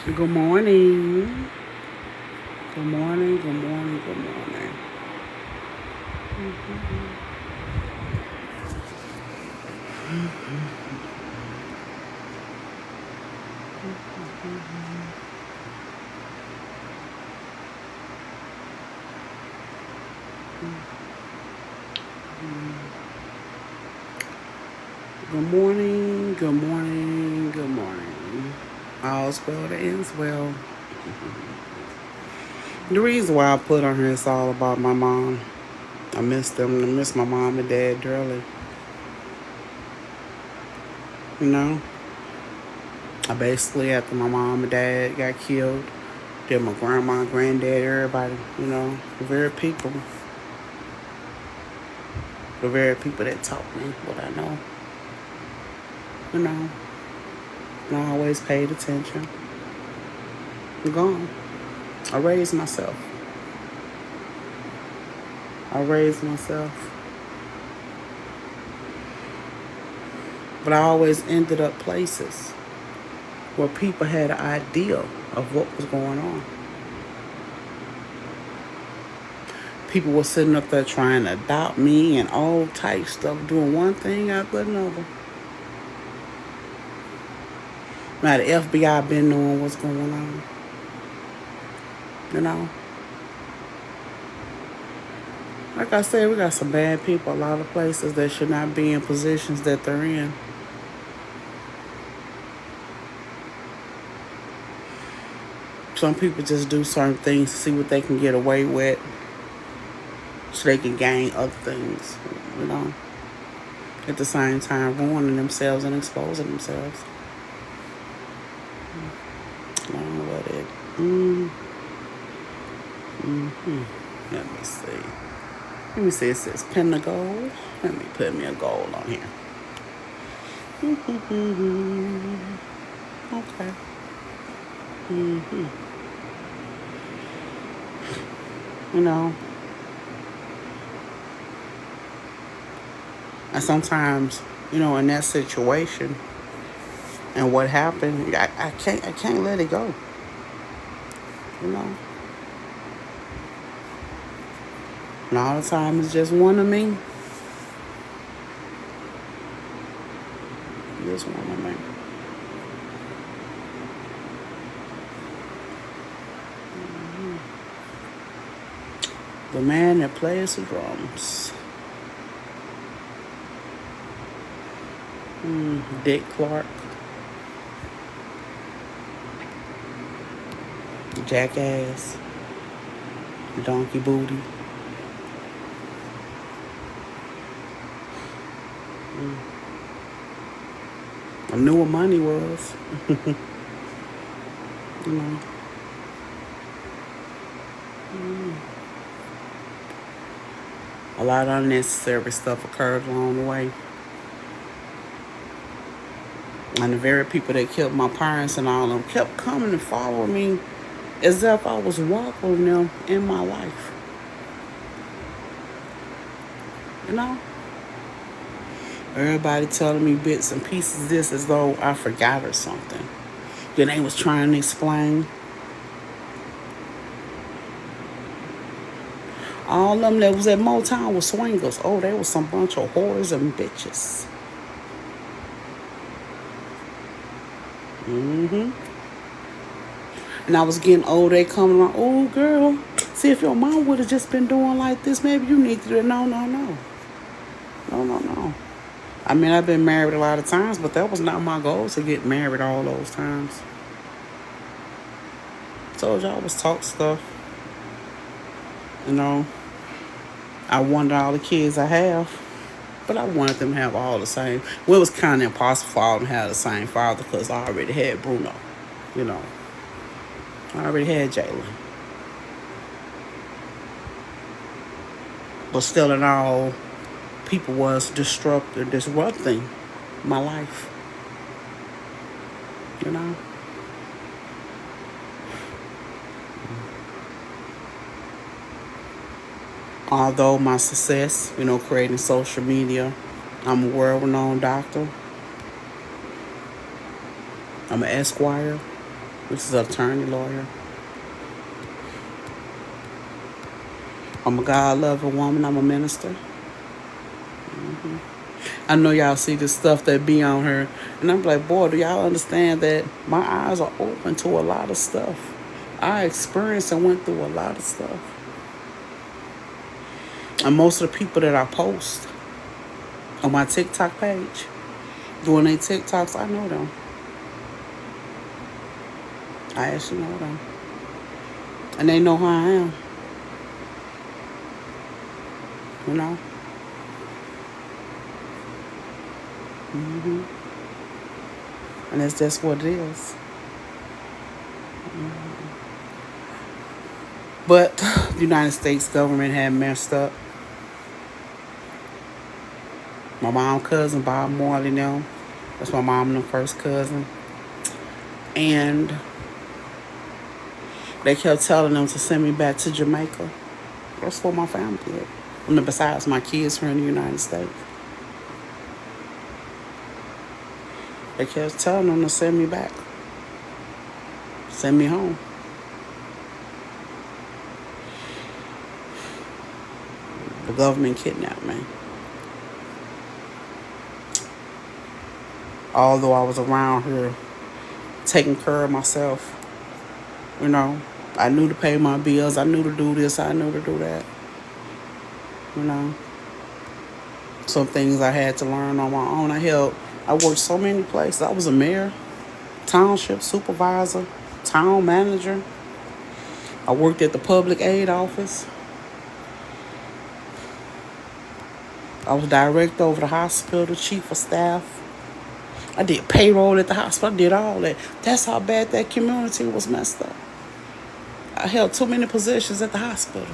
Good morning. Good morning. Good morning. Good morning. Good morning. Good morning. Good morning. All's well that ends well. The reason why I put on here is all about my mom. I miss them. I miss my mom and dad dearly. You know, I basically, after my mom and dad got killed, then my grandma, granddad, everybody, the very people that taught me what I know, you know, and I always paid attention. I'm gone. I raised myself. I raised myself. But I always ended up places where people had an idea of what was going on. People were sitting up there trying to adopt me and all types of stuff, doing one thing after another. Now the FBI been knowing what's going on. You know? Like I said, we got some bad people, a lot of places that should not be in positions that they're in. Some people just do certain things to see what they can get away with so they can gain other things, at the same time ruining themselves and exposing themselves. What it. Let me see. Let me see. It says pin the goal. Let me put me a goal on here. Okay. And sometimes, in that situation and what happened, I can't let it go. And all the time it's just one of me. Just one of me. The man that plays the drums. Dick Clark. Jackass. Donkey booty. I knew what money was. A lot of unnecessary stuff occurred along the way. And the very people that killed my parents and all of them kept coming and following me as if I was walking them in my life. Everybody telling me bits and pieces of this as though I forgot or something. Then they was trying to explain. All of them that was at Motown was swingers. Oh, they was some bunch of whores and bitches. And I was getting old. They coming around. Oh, girl, see, if your mom would have just been doing like this, maybe you need to. No. I mean, I've been married a lot of times, but that was not my goal to get married all those times. I told you I was taught stuff. I wanted all the kids I have, but I wanted them to have all the same. Well, it was kind of impossible for all of them to have the same father because I already had Bruno. I already had Jalen. But still in all, people was disrupting my life. Although my success, creating social media, I'm a world-renowned doctor. I'm an esquire. This is an attorney lawyer. I'm a God-loving woman. I'm a minister. I know y'all see the stuff that be on her. And I'm like, boy, do y'all understand that my eyes are open to a lot of stuff. I experienced and went through a lot of stuff. And most of the people that I post on my TikTok page, doing their TikToks, I know them. I actually know them. And they know who I am. You know? And that's just what it is. But the United States government had messed up. My mom's cousin, Bob Marley, now. That's my mom and the first cousin. And they kept telling them to send me back to Jamaica. That's what my family did. I mean, besides my kids were in the United States. They kept telling them to send me back. Send me home. The government kidnapped me. Although I was around here taking care of myself, you know, I knew to pay my bills. I knew to do this. I knew to do that. You know, some things I had to learn on my own. I worked so many places. I was a mayor, township supervisor, town manager. I worked at the public aid office. I was director over the hospital, chief of staff. I did payroll at the hospital. I did all that. That's how bad that community was messed up. I held too many positions at the hospital.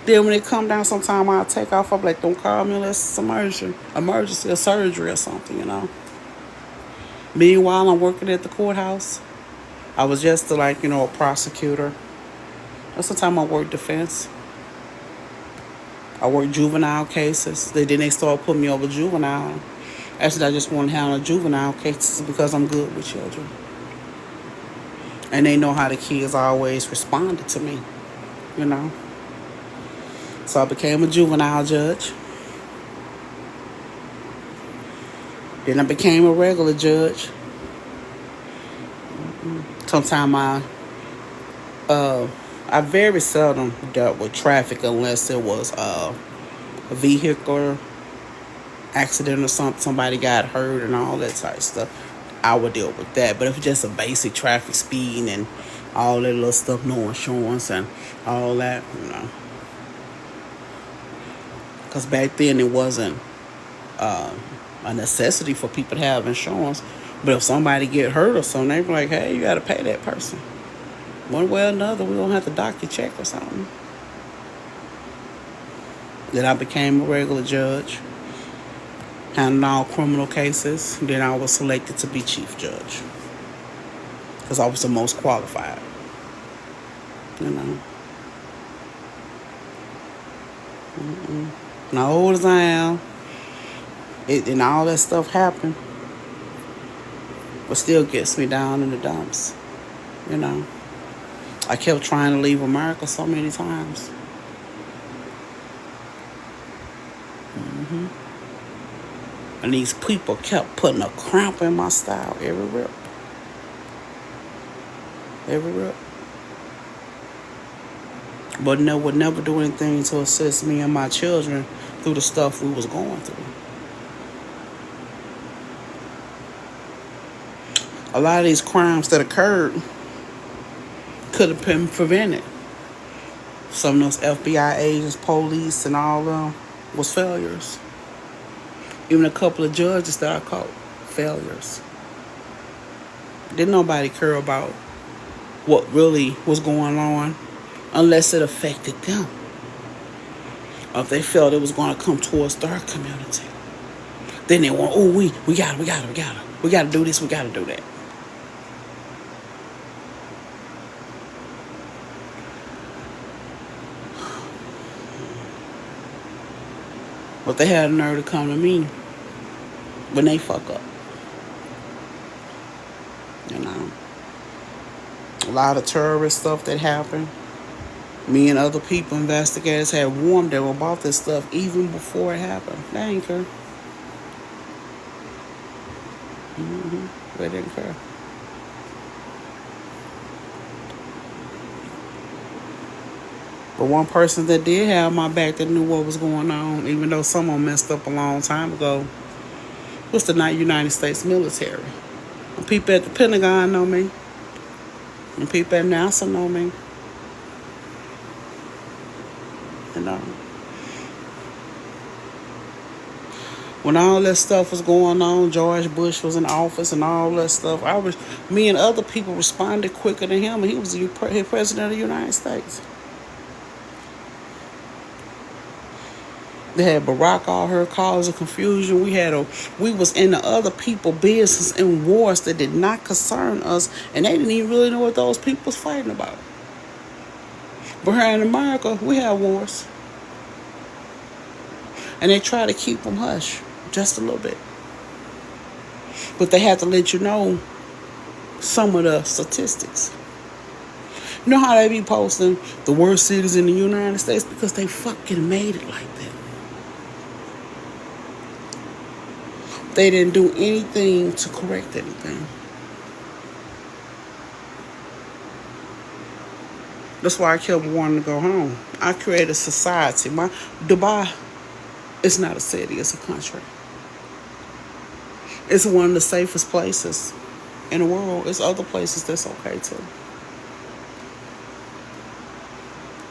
Then when it come down, sometime I'll take off. I'm like, don't call me unless it's emergency or surgery or something, you know. Meanwhile, I'm working at the courthouse. I was just a prosecutor. That's the time I worked defense. I worked juvenile cases. Then they started putting me over juvenile. Actually, I just want to handle juvenile cases because I'm good with children. And they know how the kids always responded to me, you know. So I became a juvenile judge. Then I became a regular judge. Sometimes I very seldom dealt with traffic unless it was a vehicular accident or something. Somebody got hurt and all that type of stuff. I would deal with that. But if it's just a basic traffic speed and all that little stuff, no insurance and all that, you know. Because back then it wasn't a necessity for people to have insurance. But if somebody get hurt or something, they be like, hey, you got to pay that person. One way or another, we're going to have to dock your check or something. Then I became a regular judge, handling all criminal cases. Then I was selected to be chief judge because I was the most qualified, you know. Now, old as I am, and all that stuff happened, but still gets me down in the dumps, you know. I kept trying to leave America so many times. And these people kept putting a cramp in my style every rip. Every rip. But would never do anything to assist me and my children through the stuff we was going through. A lot of these crimes that occurred could have been prevented. Some of those FBI agents, police, and all of them was failures. Even a couple of judges that I caught, failures. Didn't nobody care about what really was going on unless it affected them. Or if they felt it was going to come towards their community. Then they want, we got to do this, we got to do that. But they had a nerve to come to me when they fuck up. You know. A lot of terrorist stuff that happened. Me and other people, investigators, had warned them about this stuff even before it happened. They ain't care. They didn't care. But one person that did have my back that knew what was going on, even though someone messed up a long time ago, was the United States military. And people at the Pentagon know me. And people at NASA know me. You know. When all that stuff was going on, George Bush was in office and all that stuff, me and other people responded quicker than him, and he was the president of the United States. They had Barack all her cause of confusion. We was in the other people business in wars that did not concern us, and they didn't even really know what those people was fighting about. But here in America, we have wars, and they try to keep them hush just a little bit. But they have to let you know some of the statistics. You know how they be posting the worst cities in the United States? Because they fucking made it like that. They didn't do anything to correct anything. That's why I kept wanting to go home. I created a society. Dubai is not a city, it's a country. It's one of the safest places in the world. There's other places that's okay too.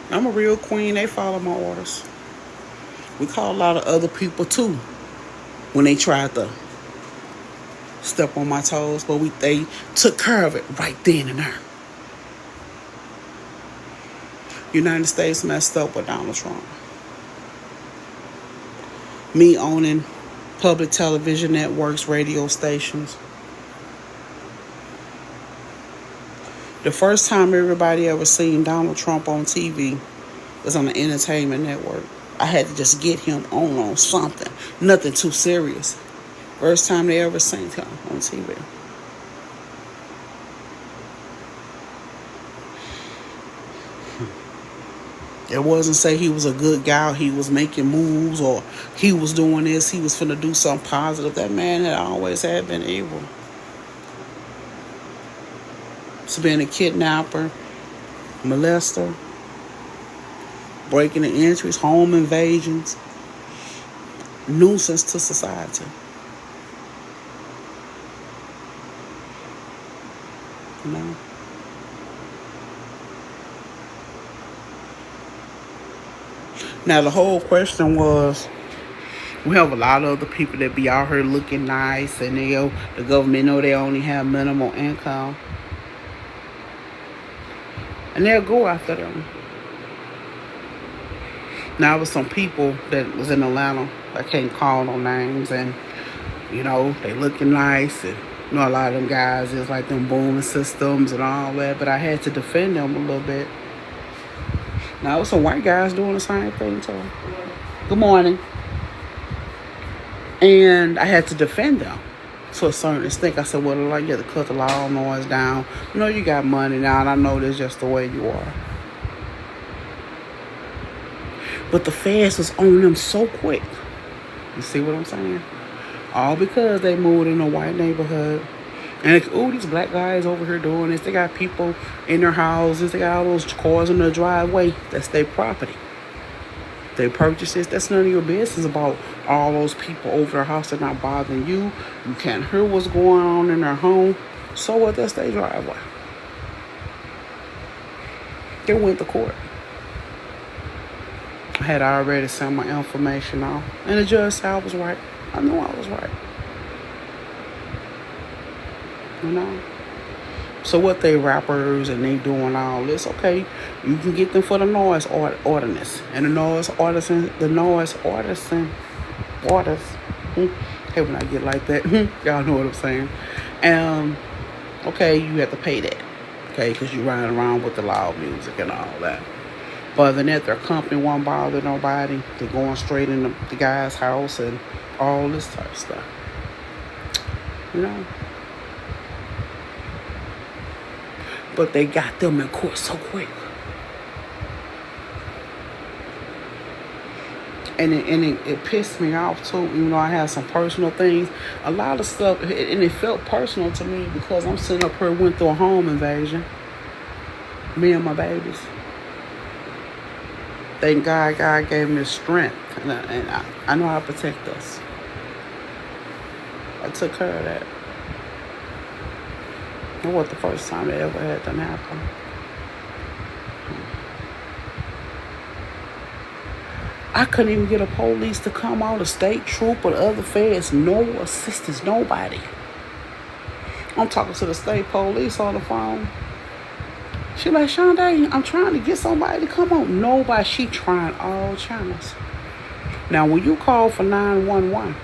I'm a real queen. They follow my orders. We call a lot of other people too when they tried to step on my toes, but they took care of it right then and there. United States messed up with Donald Trump. Me owning public television networks, radio stations. The first time everybody ever seen Donald Trump on TV was on the entertainment network. I had to just get him on something. Nothing too serious. First time they ever seen him on TV. It wasn't say he was a good guy, he was making moves, or he was doing this, he was finna do something positive. That man had been evil. He's been a kidnapper, molester, breaking the entries, home invasions, nuisance to society. You know? Now, the whole question was, we have a lot of other people that be out here looking nice, and the government know they only have minimal income. And they'll go after them. Now, there was some people that was in Atlanta, I can't call no names, and, they looking nice, and, a lot of them guys is like them booming systems and all that, but I had to defend them a little bit. Now, there's some white guys doing the same thing, too. Good morning. And I had to defend them to a certain extent. I said, well, you have to cut the loud noise down. You got money now, and I know that's just the way you are. But the feds was on them so quick. You see what I'm saying? All because they moved in a white neighborhood. And these black guys over here doing this. They got people in their houses. They got all those cars in their driveway. That's their property. They purchase this. That's none of your business about all those people over their house that not bothering you. You can't hear what's going on in their home. So what? That's their driveway. They went to court. I had already sent my information off. And the judge said I was right. I knew I was right. So what they rappers and they doing all this, okay, you can get them for the noise ordinance. And the noise artisan, orders. Hey, when I get like that, y'all know what I'm saying. Okay, you have to pay that. Okay, because you're riding around with the loud music and all that. But other than that, their company won't bother nobody. They're going straight in the guy's house and all this type of stuff. But they got them in court so quick. And it pissed me off too, even though I had some personal things. A lot of stuff, and it felt personal to me because I'm sitting up here, went through a home invasion. Me and my babies. Thank God, God gave me the strength, and I know how to protect us. I took care of that. It wasn't the first time it ever had that happen. I couldn't even get a police to come out, a state trooper, the other feds, no assistance, nobody. I'm talking to the state police on the phone. She like, Shonda, I'm trying to get somebody to come on. Nobody. She trying all channels. Now, when you call for 911,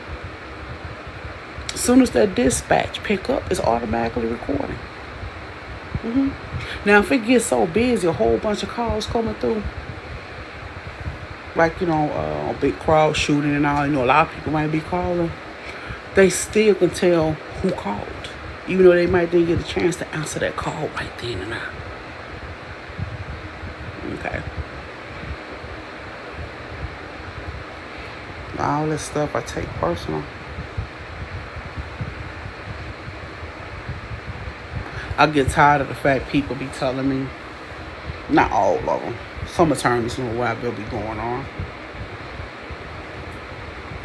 as soon as that dispatch pick up, it's automatically recording. Now, if it gets so busy, a whole bunch of calls coming through, like, a big crowd shooting and all, a lot of people might be calling, they still can tell who called, even though they might didn't get a chance to answer that call right then and there. Okay. All this stuff I take personal. I get tired of the fact people be telling me, not all of them, some attorneys know what will be going on.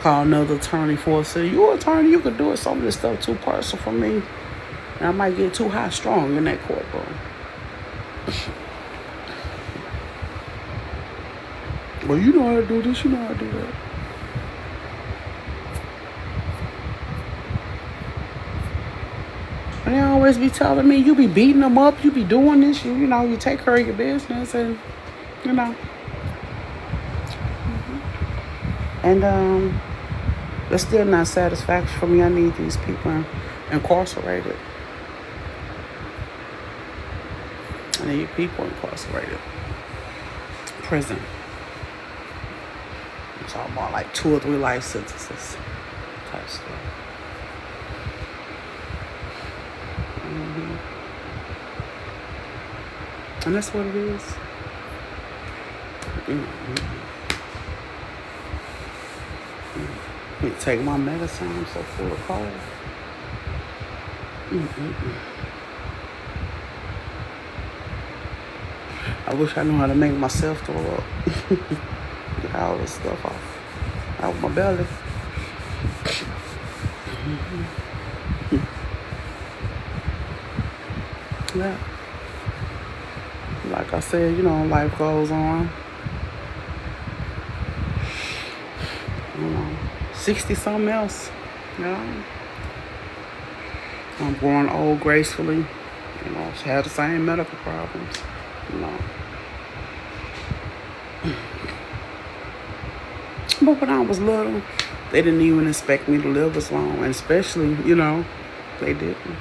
Call another attorney for a say, you an attorney, you could do it. Some of this stuff too personal for me. And I might get too high strong in that courtroom. Well, you know how to do this, you know how to do that. And they always be telling me, you be beating them up, you be doing this, you take care of your business, and, And, that's still not satisfaction for me. I need these people incarcerated. I need people incarcerated. Prison. I'm talking about like 2 or 3 life sentences type stuff. And that's what it is. I take my medicine. I'm so full of cold. I wish I knew how to make myself throw up. Get all this stuff out of my belly. Yeah. Like I said, life goes on. 60 something else. I'm growing old gracefully. She had the same medical problems. But when I was little, they didn't even expect me to live as long. And especially, they didn't.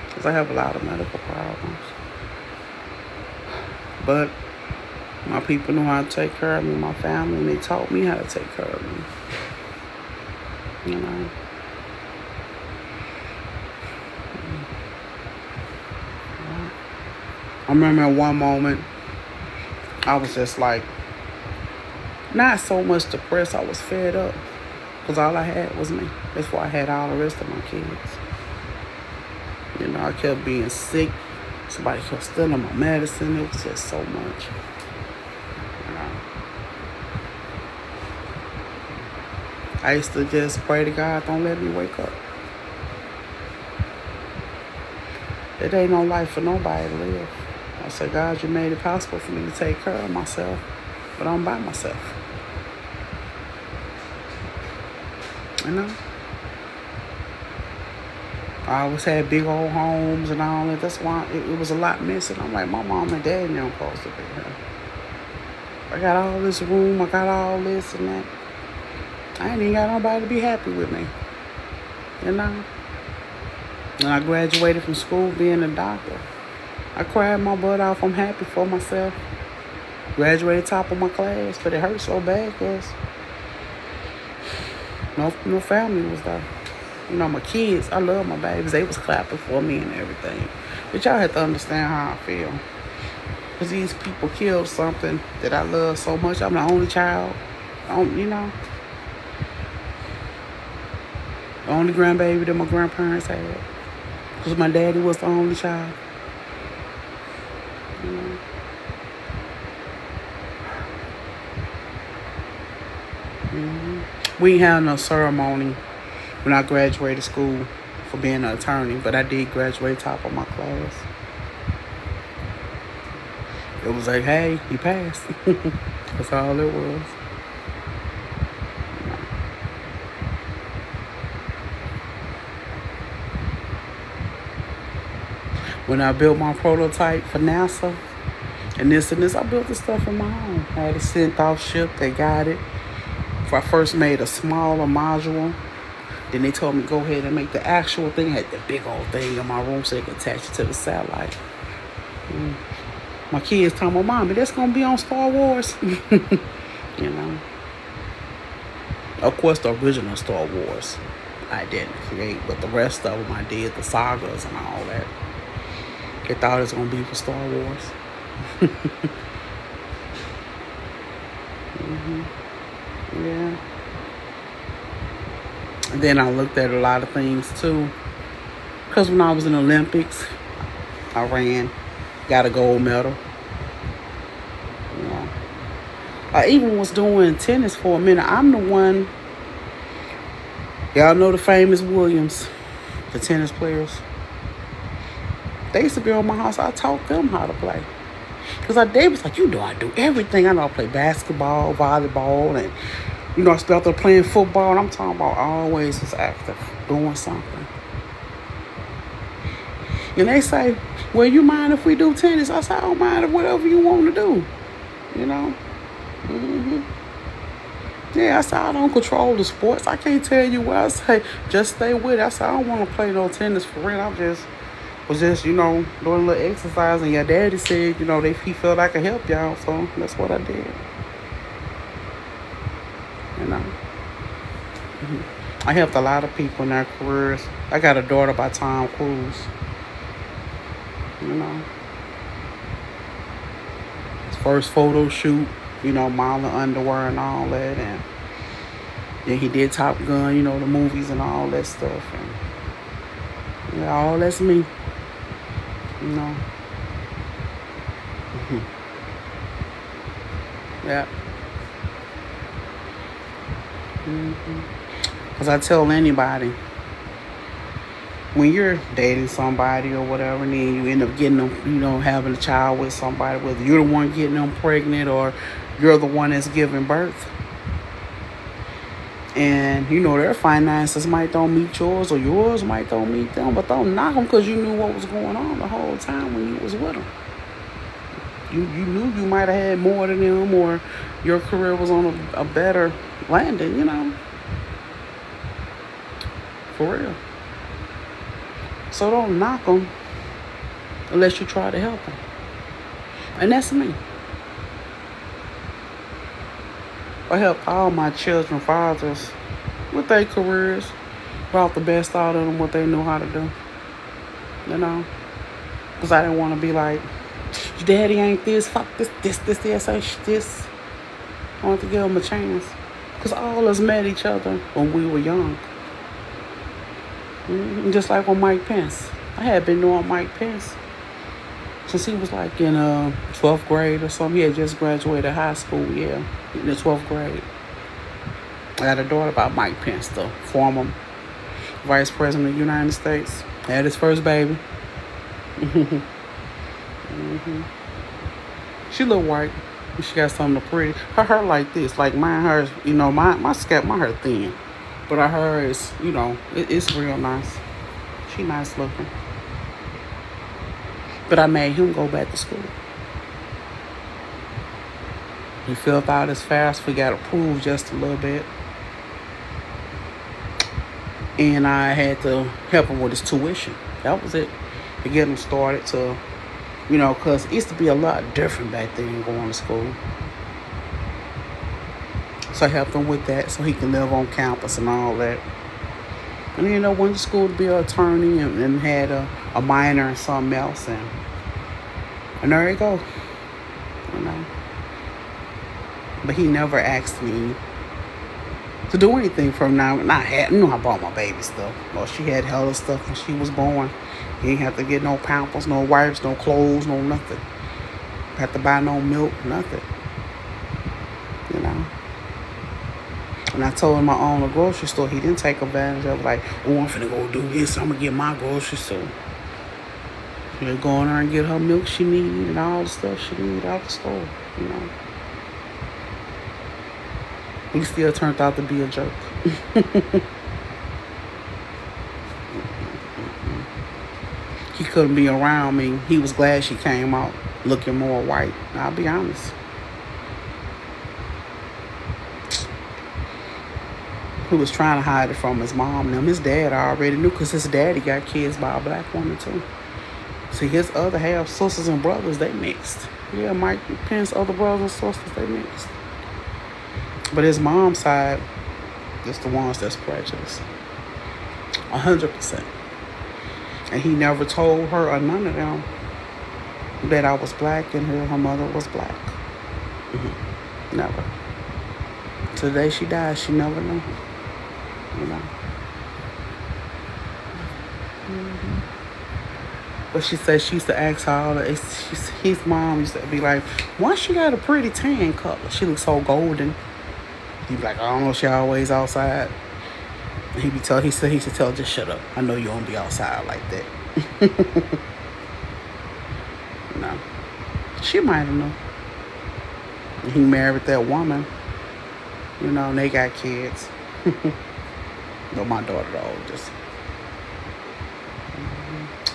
Because I have a lot of medical problems. But my people know how to take care of me, my family, and they taught me how to take care of me. I remember at one moment, I was just like, not so much depressed, I was fed up. Because all I had was me. That's why I had all the rest of my kids. I kept being sick. Somebody kept stealing my medicine. It was just so much. I used to just pray to God, don't let me wake up. It ain't no life for nobody to live. I said, God, you made it possible for me to take care of myself, but I'm by myself. I always had big old homes and all that. That's why it was a lot missing. I'm like, my mom and dad never supposed to be here. I got all this room. I got all this and that. I ain't even got nobody to be happy with me. And I graduated from school being a doctor. I cried my butt off. I'm happy for myself. Graduated top of my class, but it hurt so bad because no family was there. You know, my kids, I love my babies. They was clapping for me and everything. But y'all have to understand how I feel. Because these people killed something that I love so much. I'm the only child. You know, the only grandbaby that my grandparents had. Because my daddy was the only child. You know. We ain't had no ceremony when I graduated school for being an attorney, but I did graduate top of my class. It was like, hey, you passed. That's all it was. When I built my prototype for NASA and this, I built the stuff on my own. I had it sent off ship. They got it. I first made a smaller module. Then they told me go ahead and make the actual thing. I had the big old thing in my room so they could attach it to the satellite. My kids told me, Mommy, that's going to be on Star Wars. You know. Of course, the original Star Wars I didn't create, but the rest of them I did, the sagas and all that. They thought it was going to be for Star Wars. Yeah. And then I looked at a lot of things too. Because when I was in the Olympics, I ran, got a gold medal. You know. I even was doing tennis for a minute. I'm the one, y'all know the famous Williams, the tennis players. They used to be on my house. I taught them how to play. Because they was like, you know I do everything. I know I play basketball, volleyball, and, you know, I started playing football. And I'm talking about I always was active, doing something. And they say, well, you mind if we do tennis? I said, I don't mind if whatever you want to do. You know? Yeah, I said, I don't control the sports. I can't tell you what. I say, just stay with it. I said, I don't want to play no tennis for real. Was just, you know, doing a little exercise, and your daddy said, you know, he felt I could help y'all, so that's what I did. You know. I helped a lot of people in their careers. I got a daughter by Tom Cruise. You know. His first photo shoot, you know, modeling underwear and all that, and then he did Top Gun, you know, the movies and all that stuff, and yeah, all that's me. You know. Yeah. Because I tell anybody, when you're dating somebody or whatever, and then you end up getting them, you know, having a child with somebody, whether you're the one getting them pregnant or you're the one that's giving birth. And, you know, their finances might don't meet yours, or yours might don't meet them, but don't knock them because you knew what was going on the whole time when you was with them. You knew you might have had more than them, or your career was on a better landing, you know. For real. So don't knock them unless you try to help them. And that's me. I helped all my children fathers with their careers, brought the best out of them, what they knew how to do. You know? Because I didn't want to be like, your daddy ain't this, fuck this, ain't this. I wanted to give them a chance. Because all of us met each other when we were young. Just like with Mike Pence. I had been knowing Mike Pence since he was like in 12th grade or something. He had just graduated high school, yeah, in the 12th grade. I had a daughter by Mike Pence, the former Vice President of the United States. I had his first baby. She look white. She got something pretty. Her hair like this, like mine. Hers, you know, my scalp, my hair thin, but her hair is, you know, it's real nice. She nice looking. But I made him go back to school. He filled out his FAFSA, got approved just a little bit. And I had to help him with his tuition. That was it. To get him started to, you know, because it used to be a lot different back then going to school. So I helped him with that so he can live on campus and all that. And you know, went to school to be an attorney and had a minor in something else, and there you go. You know. But he never asked me to do anything for him. Now, I bought my baby stuff. Well, she had hella stuff when she was born. He didn't have to get no pampers, no wipes, no clothes, no nothing. Have to buy no milk, nothing. You know. And I told him I own a grocery store. He didn't take advantage of it. Like, oh, I'm finna go do this. I'm gonna get my grocery store. She'll go in there and get her milk she need and all the stuff she need out the store. You know. He still turned out to be a jerk. He couldn't be around me. He was glad she came out looking more white. I'll be honest. He was trying to hide it from his mom and him. His dad already knew because his daddy got kids by a black woman too. See, his other half sisters and brothers, they mixed. Yeah, Mike Pence's other brothers and sisters, they mixed. But his mom's side is the ones that's prejudiced. 100%. And he never told her or none of them that I was black and her mother was black. Mm-hmm. Never. Till the day she died, she never knew. You know. Mm-hmm. But she said she used to ask her all his mom used to be like, why she got a pretty tan color? She looks so golden. He'd be like, I don't know, she always outside. And he should tell her, just shut up. I know you won't be outside like that. No. She might have known. He married that woman. You know, and they got kids. But my daughter the oldest.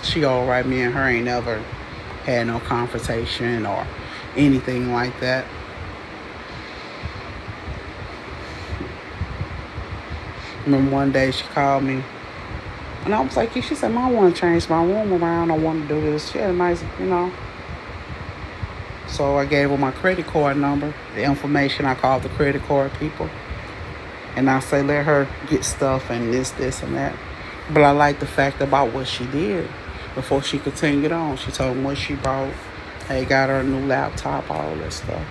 She all right. Me and her ain't never had no confrontation or anything like that. Remember one day she called me. And I was like, she said, Mom, I want to change my room around. I want to do this. She had a nice, you know. So I gave her my credit card number, the information. I called the credit card people. And I say, let her get stuff and this, and that. But I like the fact about what she did before she continued on. She told me what she bought. Hey, got her a new laptop, all that stuff.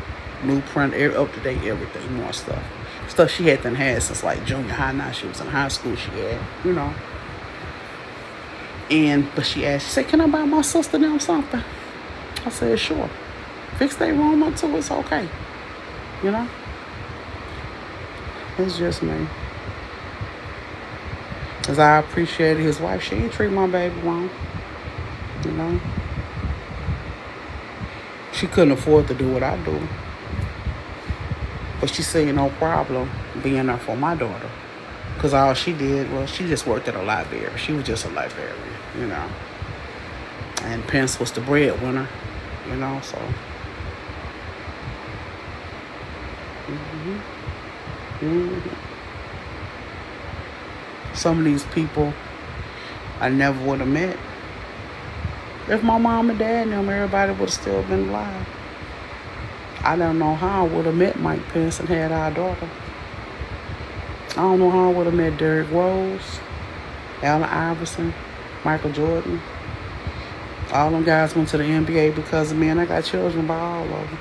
New print, up to date, everything, more stuff. Stuff she hadn't had since like junior high. Now she was in high school, she had, you know. But she asked, she said, can I buy my sister them something? I said, sure. Fix their room up too, it's okay. You know? It's just me. Because I appreciated his wife. She didn't treat my baby wrong. You know? She couldn't afford to do what I do. But she said no problem being there for my daughter. Because all she did was she just worked at a library. She was just a librarian, you know. And Pence was the breadwinner, you know, so. Mm-hmm. Mm-hmm. Some of these people I never would have met. If my mom and dad knew them, everybody would have still been alive. I don't know how I would have met Mike Pence and had our daughter. I don't know how I would have met Derrick Rose, Allen Iverson, Michael Jordan. All them guys went to the NBA because of me, and I got children by all of them.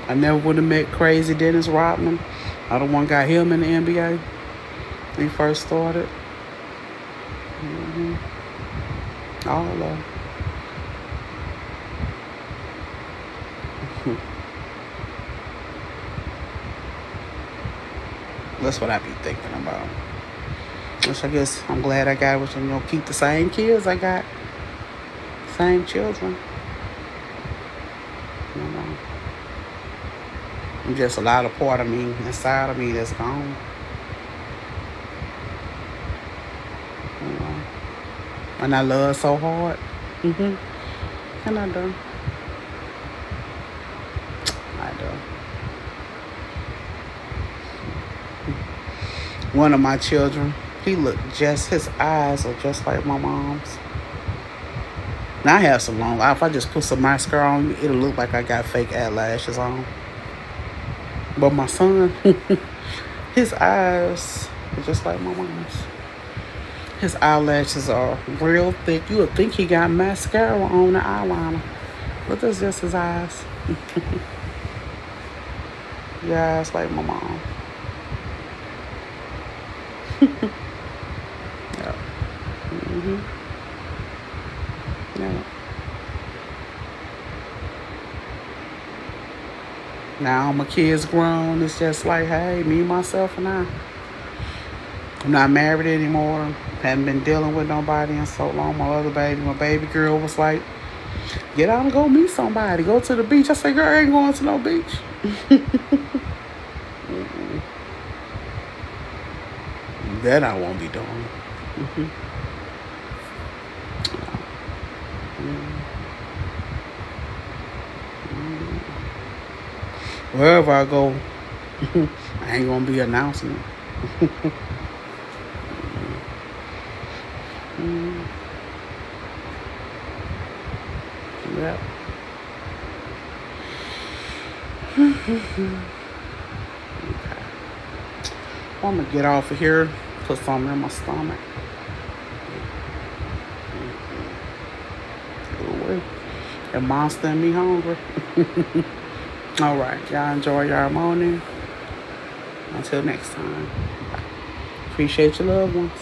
I never would have met crazy Dennis Rodman. I the one got him in the NBA when he first started. Mm-hmm. All of them. That's what I be thinking about. Which I guess I'm glad I got, which, you know, keep the same kids I got. Same children. You know. Just a lot of part of me, inside of me that's gone. You know. And I love so hard. And I do. One of my children, his eyes are just like my mom's. Now I have some long, if I just put some mascara on, it'll look like I got fake eyelashes on. But my son, his eyes are just like my mom's. His eyelashes are real thick. You would think he got mascara on the eyeliner. But that's just his eyes. Yeah, it's like my mom. Yeah. Yeah. Now my kids grown. It's just like, hey, me, myself, and I. I'm not married anymore. Haven't been dealing with nobody in so long. My baby girl was like, get out and go meet somebody. Go to the beach. I said, girl, I ain't going to no beach. That I won't be doing. Wherever I go, I ain't gonna be announcing it. Yep. I'm gonna get off of here, put something in my stomach. Ooh, that monster and me hungry. All right, y'all enjoy your morning. Until next time. Appreciate your loved ones.